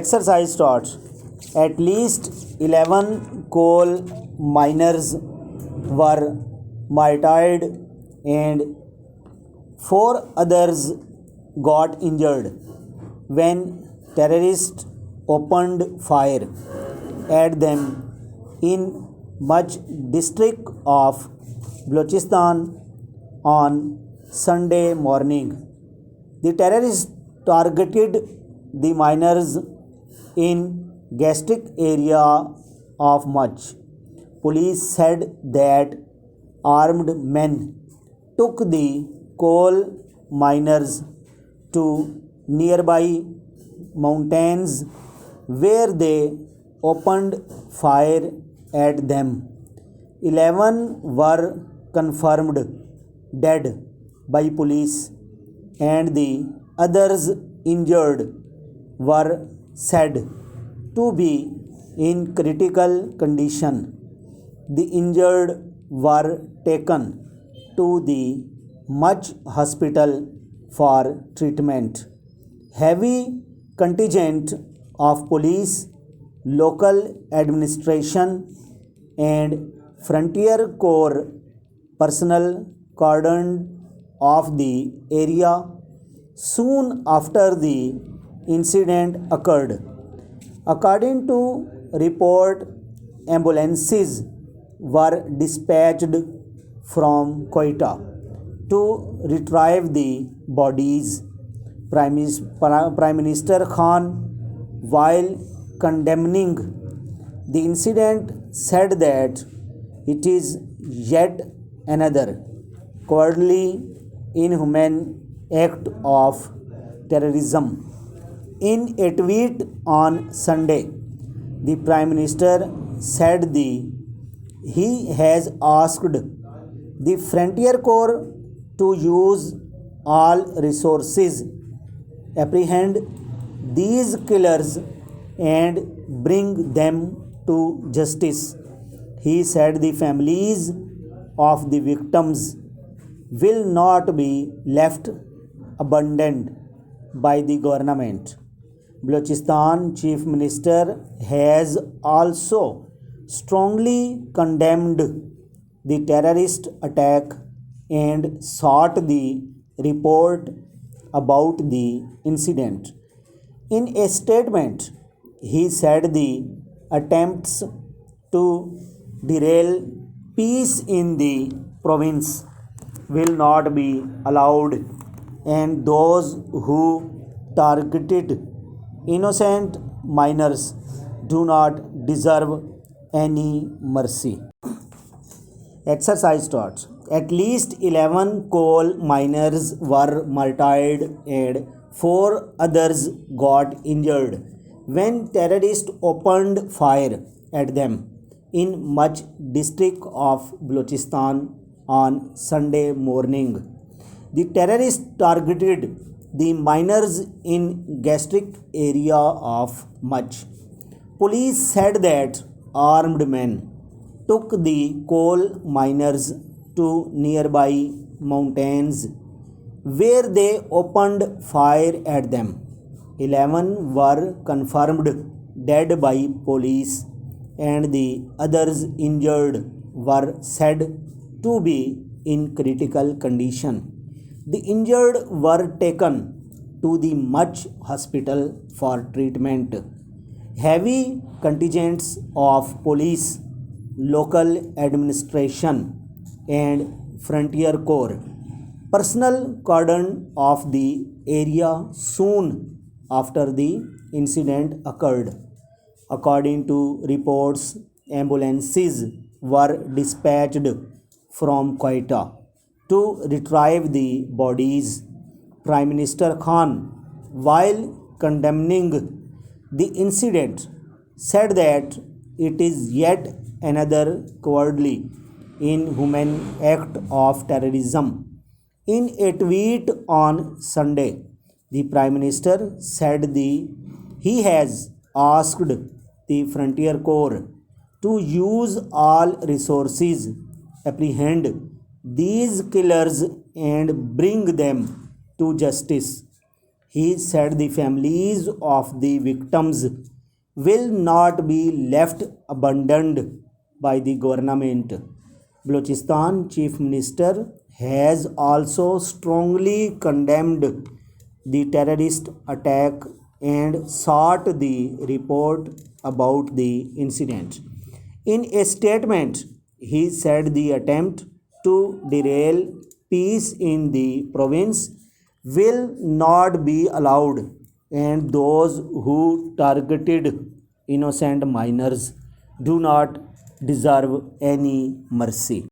Exercise starts. At least 11 coal miners were martyred and 4 others got injured when terrorists opened fire at them in Mach district of Balochistan on Sunday morning. The terrorists targeted the miners in Gastric area of Mach. Police said that armed men took the coal miners to nearby mountains where they opened fire at them. 11 were confirmed dead by police and the others injured were said to be in critical condition. The injured were taken to the Mach hospital for treatment. Heavy contingent of police, local administration and Frontier Corps personnel cordoned off the area soon after the incident occurred. According to report, ambulances were dispatched from Quetta to retrieve the bodies. Prime Minister Khan, while condemning the incident, said that it is yet another cowardly, inhumane act of terrorism. In a tweet on Sunday, the Prime Minister said he has asked the Frontier Corps to use all resources, apprehend these killers and bring them to justice. He said the families of the victims will not be left abandoned by the government. Balochistan Chief Minister has also strongly condemned the terrorist attack and sought the report about the incident. In a statement, he said the attempts to derail peace in the province will not be allowed, and those who targeted innocent miners do not deserve any mercy. Exercise starts. At least 11 coal miners were martyred and 4 others got injured when terrorists opened fire at them in Mach district of Balochistan on Sunday morning. The terrorists targeted the miners in Gastric area of Mach. Police said that armed men took the coal miners to nearby mountains where they opened fire at them. 11 were confirmed dead by police and the others injured were said to be in critical condition. The injured were taken to the Mach hospital for treatment. Heavy contingents of police, local administration and Frontier Corps personnel cordoned off the area soon after the incident occurred. According to reports, ambulances were dispatched from Quetta to retrieve the bodies. Prime Minister Khan, while condemning the incident, said that it is yet another cowardly, inhumane act of terrorism. In a tweet on Sunday, the Prime Minister said he has asked the Frontier Corps to use all resources, apprehend these killers and bring them to justice. He said the families of the victims will not be left abandoned by the government. Balochistan Chief Minister has also strongly condemned the terrorist attack and sought the report about the incident. In a statement, he said the attempt to derail peace in the province will not be allowed, and those who targeted innocent minors do not deserve any mercy.